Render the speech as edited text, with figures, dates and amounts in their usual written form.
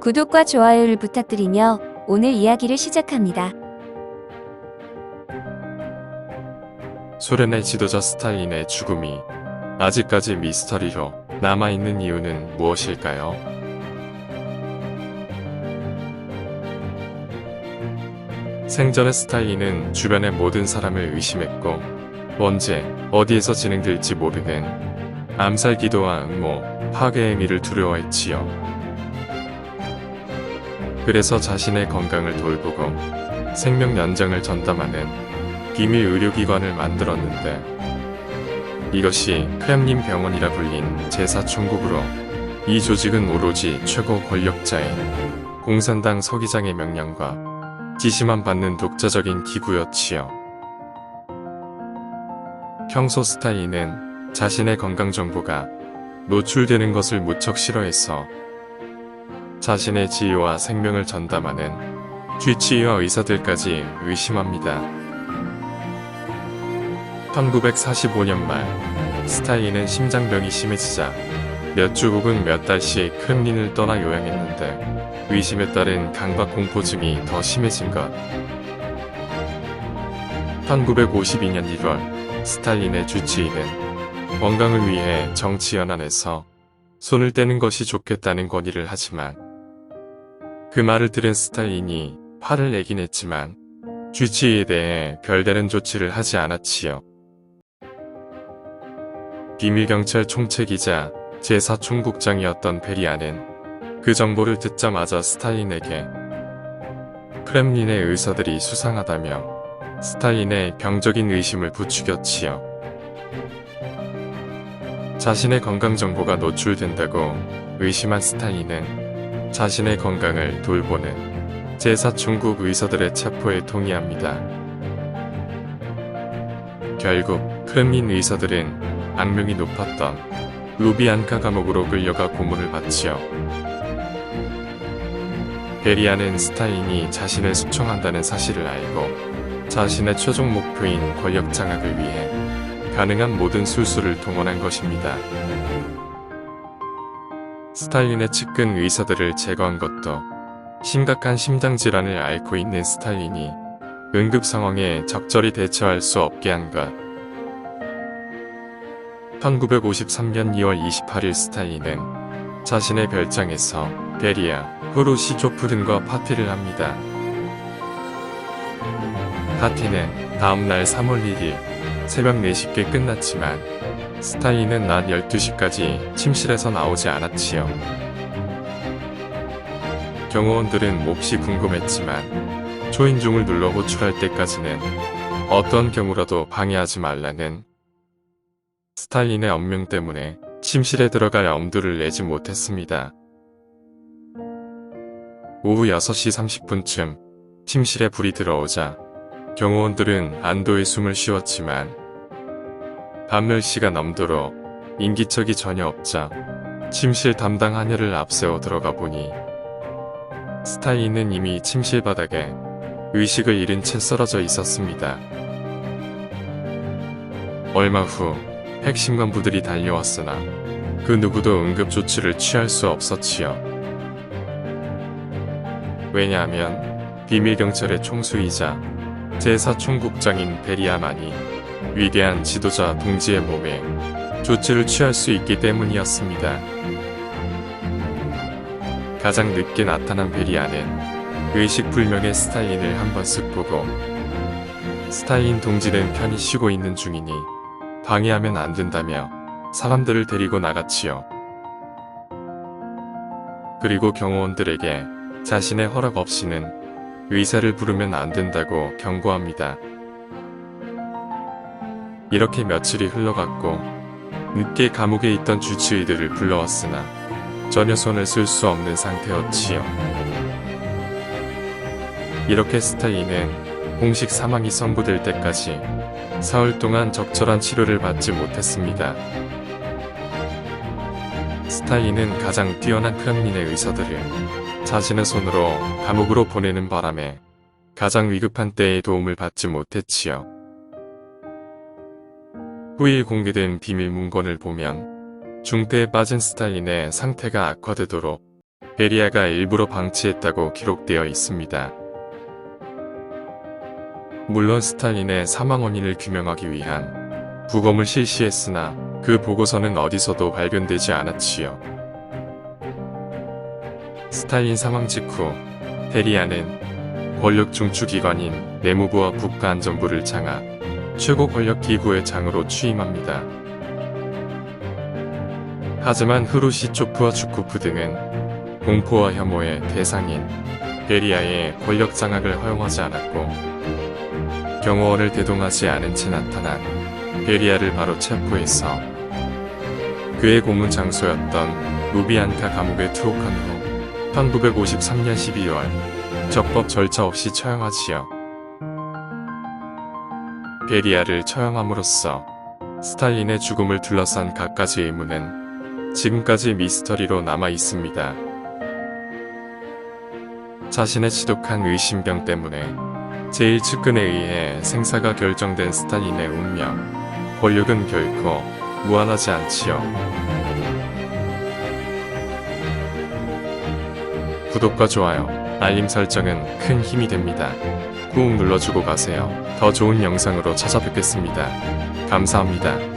구독과 좋아요를 부탁드리며 오늘 이야기를 시작합니다. 소련의 지도자 스탈린의 죽음이 아직까지 미스터리로 남아있는 이유는 무엇일까요? 생전의 스탈린은 주변의 모든 사람을 의심했고 언제 어디에서 진행될지 모르는 암살 기도와 음모, 파괴의 미를 두려워했지요. 그래서 자신의 건강을 돌보고 생명 연장을 전담하는 비밀 의료기관을 만들었는데 이것이 크렘린 병원이라 불린 제4총국으로 이 조직은 오로지 최고 권력자인 공산당 서기장의 명령과 지시만 받는 독자적인 기구였지요. 평소 스탈린은 자신의 건강 정보가 노출되는 것을 무척 싫어해서 자신의 지위와 생명을 전담하는 주치의와 의사들까지 의심합니다. 1945년 말 스탈린은 심장병이 심해지자 몇 주 혹은 몇 달씩 크렘린을 떠나 요양했는데 의심에 따른 강박 공포증이 더 심해진 것. 1952년 1월 스탈린의 주치의는 건강을 위해 정치연한에서 손을 떼는 것이 좋겠다는 건의를 하지만 그 말을 들은 스탈린이 화를 내긴 했지만 주치의에 대해 별다른 조치를 하지 않았지요. 비밀경찰 총책이자 제4총국장이었던 베리아는 그 정보를 듣자마자 스탈린에게 크렘린의 의사들이 수상하다며 스탈린의 병적인 의심을 부추겼지요. 자신의 건강 정보가 노출된다고 의심한 스탈린은 자신의 건강을 돌보는 제4총국 의사들의 체포에 동의합니다. 결국 크렘린 의사들은 악명이 높았던 루비안카 감옥으로 끌려가 고문을 받지요. 베리아는 스탈린이 자신을 숙청한다는 사실을 알고 자신의 최종 목표인 권력 장악을 위해 가능한 모든 술수를 동원한 것입니다. 스탈린의 측근 의사들을 제거한 것도 심각한 심장질환을 앓고 있는 스탈린이 응급 상황에 적절히 대처할 수 없게 한 것. 1953년 2월 28일 스탈린은 자신의 별장에서 베리아, 후루시초프 등과 파티를 합니다. 파티는 다음날 3월 1일 새벽 4시께 끝났지만 스탈린은 낮 12시까지 침실에서 나오지 않았지요. 경호원들은 몹시 궁금했지만 초인종을 눌러 호출할 때까지는 어떤 경우라도 방해하지 말라는 스탈린의 엄명 때문에 침실에 들어갈 엄두를 내지 못했습니다. 오후 6시 30분쯤 침실에 불이 들어오자 경호원들은 안도의 숨을 쉬었지만 밤 10시가 넘도록 인기척이 전혀 없자 침실 담당 하녀를 앞세워 들어가 보니 스탈린은 이미 침실 바닥에 의식을 잃은 채 쓰러져 있었습니다. 얼마 후 핵심관부들이 달려왔으나 그 누구도 응급조치를 취할 수 없었지요. 왜냐하면 비밀경찰의 총수이자 제4총국장인 베리아만이 위대한 지도자 동지의 몸에 조치를 취할 수 있기 때문이었습니다. 가장 늦게 나타난 베리아는 의식불명의 스탈린을 한번 쓱 보고 스탈린 동지는 편히 쉬고 있는 중이니 방해하면 안 된다며 사람들을 데리고 나갔지요. 그리고 경호원들에게 자신의 허락 없이는 의사를 부르면 안 된다고 경고합니다. 이렇게 며칠이 흘러갔고 늦게 감옥에 있던 주치의들을 불러왔으나 전혀 손을 쓸 수 없는 상태였지요. 이렇게 스탈린은 공식 사망이 선고될 때까지 사흘 동안 적절한 치료를 받지 못했습니다. 스탈린은 가장 뛰어난 크렘린의 의사들을 자신의 손으로 감옥으로 보내는 바람에 가장 위급한 때에 도움을 받지 못했지요. 후일 공개된 비밀 문건을 보면 중태에 빠진 스탈린의 상태가 악화되도록 베리아가 일부러 방치했다고 기록되어 있습니다. 물론 스탈린의 사망 원인을 규명하기 위한 부검을 실시했으나 그 보고서는 어디서도 발견되지 않았지요. 스탈린 사망 직후 베리아는 권력 중추기관인 내무부와 국가안전부를 장악, 최고 권력 기구의 장으로 취임합니다. 하지만 후루시초프와 주코프 등은 공포와 혐오의 대상인 베리아의 권력 장악을 허용하지 않았고 경호원을 대동하지 않은 채 나타난 베리아를 바로 체포해서 그의 고문 장소였던 루비안카 감옥에 투옥한 후 1953년 12월 적법 절차 없이 처형하지요. 베리아를 처형함으로써 스탈린의 죽음을 둘러싼 갖가지 의문은 지금까지 미스터리로 남아 있습니다. 자신의 지독한 의심병 때문에 제1측근에 의해 생사가 결정된 스탈린의 운명, 권력은 결코 무한하지 않지요. 구독과 좋아요, 알림 설정은 큰 힘이 됩니다. 꾹 눌러주고 가세요. 더 좋은 영상으로 찾아뵙겠습니다. 감사합니다.